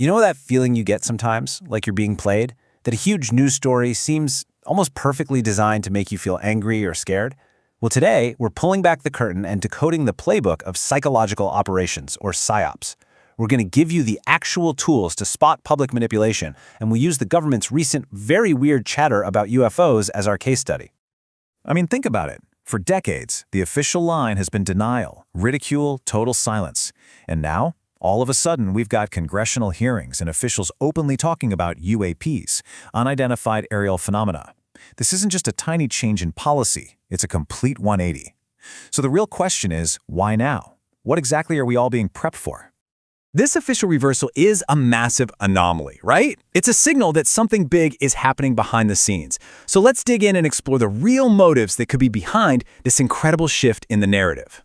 You know that feeling you get sometimes, like you're being played? That a huge news story seems almost perfectly designed to make you feel angry or scared? Well, today, we're pulling back the curtain and decoding the playbook of psychological operations, or PSYOPs. We're going to give you the actual tools to spot public manipulation, and we'll use the government's recent, very weird chatter about UFOs as our case study. I mean, think about it. For decades, the official line has been denial, ridicule, total silence. And now, all of a sudden, we've got congressional hearings and officials openly talking about UAPs, unidentified aerial phenomena. This isn't just a tiny change in policy, it's a complete 180. So the real question is, why now? What exactly are we all being prepped for? This official reversal is a massive anomaly, right? It's a signal that something big is happening behind the scenes. So let's dig in and explore the real motives that could be behind this incredible shift in the narrative.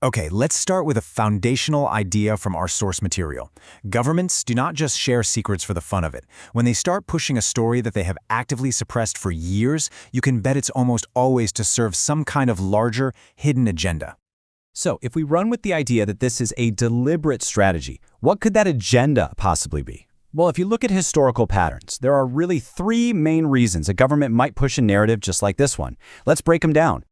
Okay, let's start with a foundational idea from our source material. Governments do not just share secrets for the fun of it. When they start pushing a story that they have actively suppressed for years, you can bet it's almost always to serve some kind of larger, hidden agenda. So if we run with the idea that this is a deliberate strategy, what could that agenda possibly be? Well, if you look at historical patterns, there are really three main reasons a government might push a narrative just like this one. Let's break them down.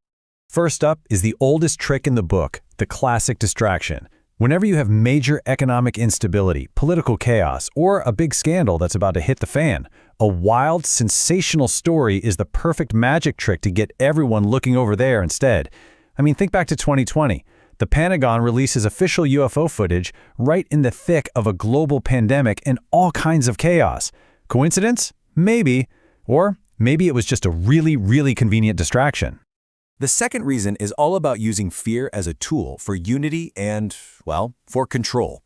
First up is the oldest trick in the book, the classic distraction. Whenever you have major economic instability, political chaos, or a big scandal that's about to hit the fan, a wild, sensational story is the perfect magic trick to get everyone looking over there instead. I mean, think back to 2020. The Pentagon releases official UFO footage right in the thick of a global pandemic and all kinds of chaos. Coincidence? Maybe. Or maybe it was just a really, really convenient distraction. The second reason is all about using fear as a tool for unity and, well, for control.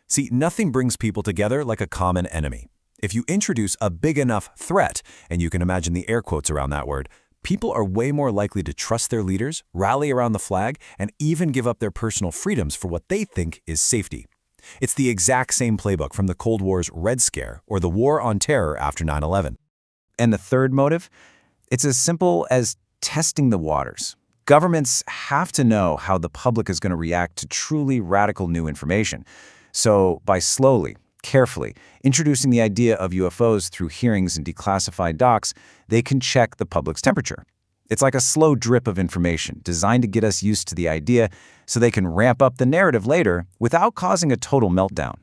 See, nothing brings people together like a common enemy. If you introduce a big enough threat, and you can imagine the air quotes around that word, people are way more likely to trust their leaders, rally around the flag, and even give up their personal freedoms for what they think is safety. It's the exact same playbook from the Cold War's Red Scare or the War on Terror after 9/11. And the third motive? It's as simple as testing the waters. Governments have to know how the public is going to react to truly radical new information. So by slowly, carefully introducing the idea of UFOs through hearings and declassified docs, they can check the public's temperature. It's like a slow drip of information designed to get us used to the idea so they can ramp up the narrative later without causing a total meltdown.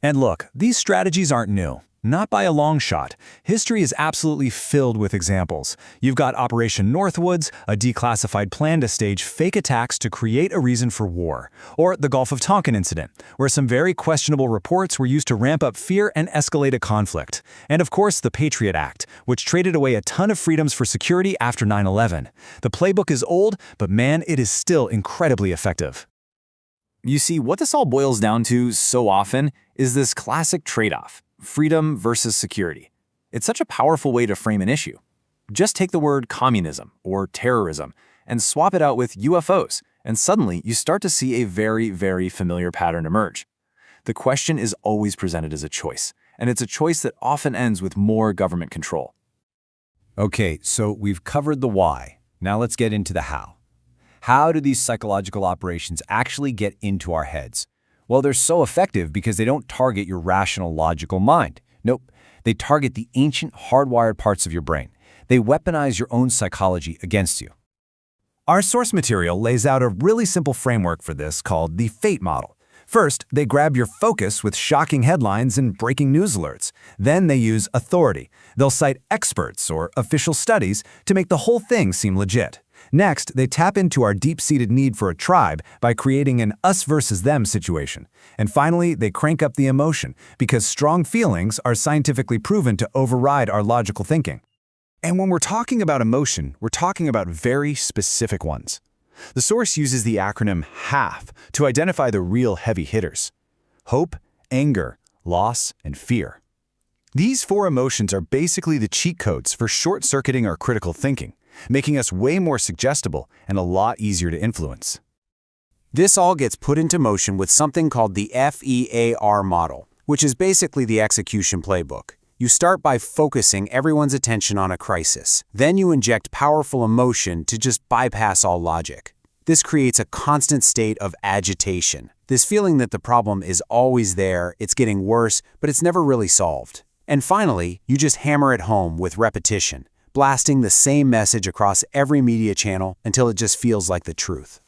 And look, these strategies aren't new. Not by a long shot. History is absolutely filled with examples. You've got Operation Northwoods, a declassified plan to stage fake attacks to create a reason for war. Or the Gulf of Tonkin incident, where some very questionable reports were used to ramp up fear and escalate a conflict. And of course, the Patriot Act, which traded away a ton of freedoms for security after 9/11. The playbook is old, but man, it is still incredibly effective. You see, what this all boils down to so often is this classic trade-off. Freedom versus security. It's such a powerful way to frame an issue. Just take the word communism or terrorism and swap it out with UFOs, and suddenly you start to see a very, very familiar pattern emerge. The question is always presented as a choice, and it's a choice that often ends with more government control. Okay, so we've covered the why. Now let's get into the how. How do these psychological operations actually get into our heads? Well, they're so effective because they don't target your rational, logical mind. Nope, they target the ancient, hardwired parts of your brain. They weaponize your own psychology against you. Our source material lays out a really simple framework for this called the FATE model. First, they grab your focus with shocking headlines and breaking news alerts. Then they use authority. They'll cite experts or official studies to make the whole thing seem legit. Next, they tap into our deep-seated need for a tribe by creating an us versus them situation. And finally, they crank up the emotion because strong feelings are scientifically proven to override our logical thinking. And when we're talking about emotion, we're talking about very specific ones. The source uses the acronym HALF to identify the real heavy hitters: hope, anger, loss, and fear. These four emotions are basically the cheat codes for short-circuiting our critical thinking, making us way more suggestible and a lot easier to influence. This all gets put into motion with something called the FEAR model, which is basically the execution playbook. You start by focusing everyone's attention on a crisis. Then you inject powerful emotion to just bypass all logic. This creates a constant state of agitation. This feeling that the problem is always there, it's getting worse, but it's never really solved. And finally, you just hammer it home with repetition, blasting the same message across every media channel until it just feels like the truth.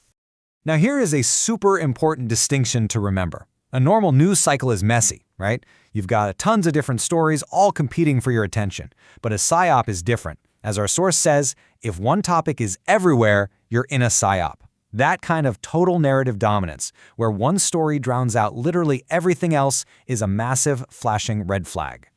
Now here is a super important distinction to remember. A normal news cycle is messy, right? You've got tons of different stories all competing for your attention. But a PSYOP is different. As our source says, if one topic is everywhere, you're in a PSYOP. That kind of total narrative dominance, where one story drowns out literally everything else, is a massive flashing red flag.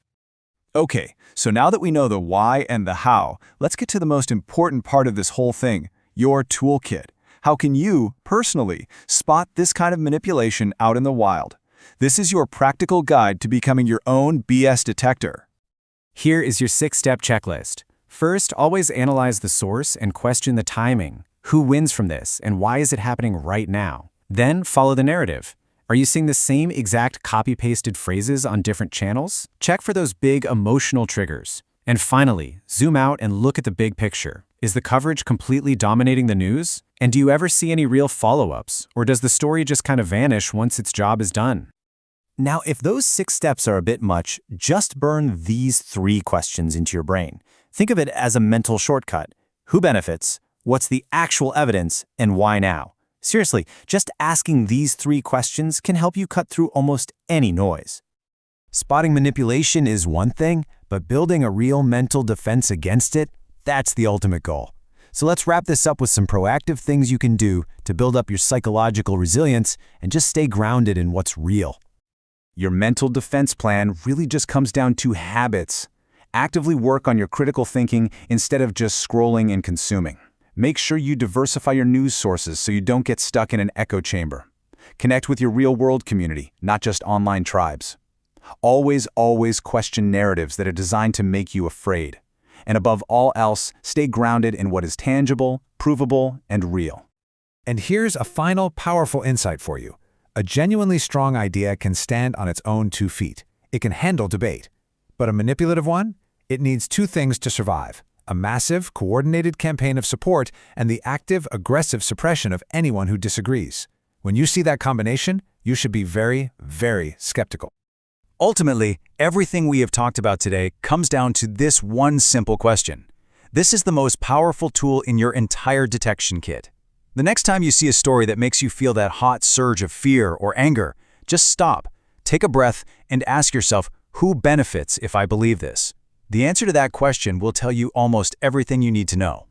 Okay, so now that we know the why and the how, let's get to the most important part of this whole thing, your toolkit. How can you, personally, spot this kind of manipulation out in the wild? This is your practical guide to becoming your own BS detector. Here is your 6-step checklist. First, always analyze the source and question the timing. Who wins from this, and why is it happening right now? Then, follow the narrative. Are you seeing the same exact copy-pasted phrases on different channels? Check for those big emotional triggers. And finally, zoom out and look at the big picture. Is the coverage completely dominating the news? And do you ever see any real follow-ups? Or does the story just kind of vanish once its job is done? Now, if those 6 steps are a bit much, just burn these 3 questions into your brain. Think of it as a mental shortcut. Who benefits? What's the actual evidence? And why now? Seriously, just asking these 3 questions can help you cut through almost any noise. Spotting manipulation is one thing, but building a real mental defense against it, that's the ultimate goal. So let's wrap this up with some proactive things you can do to build up your psychological resilience and just stay grounded in what's real. Your mental defense plan really just comes down to habits. Actively work on your critical thinking instead of just scrolling and consuming. Make sure you diversify your news sources so you don't get stuck in an echo chamber. Connect with your real-world community, not just online tribes. Always question narratives that are designed to make you afraid. And above all else, stay grounded in what is tangible, provable, and real. And here's a final powerful insight for you. A genuinely strong idea can stand on its own 2 feet. It can handle debate. But a manipulative one? It needs 2 things to survive: a massive, coordinated campaign of support and the active, aggressive suppression of anyone who disagrees. When you see that combination, you should be very, very skeptical. Ultimately, everything we have talked about today comes down to this one simple question. This is the most powerful tool in your entire detection kit. The next time you see a story that makes you feel that hot surge of fear or anger, just stop, take a breath, and ask yourself, who benefits if I believe this? The answer to that question will tell you almost everything you need to know.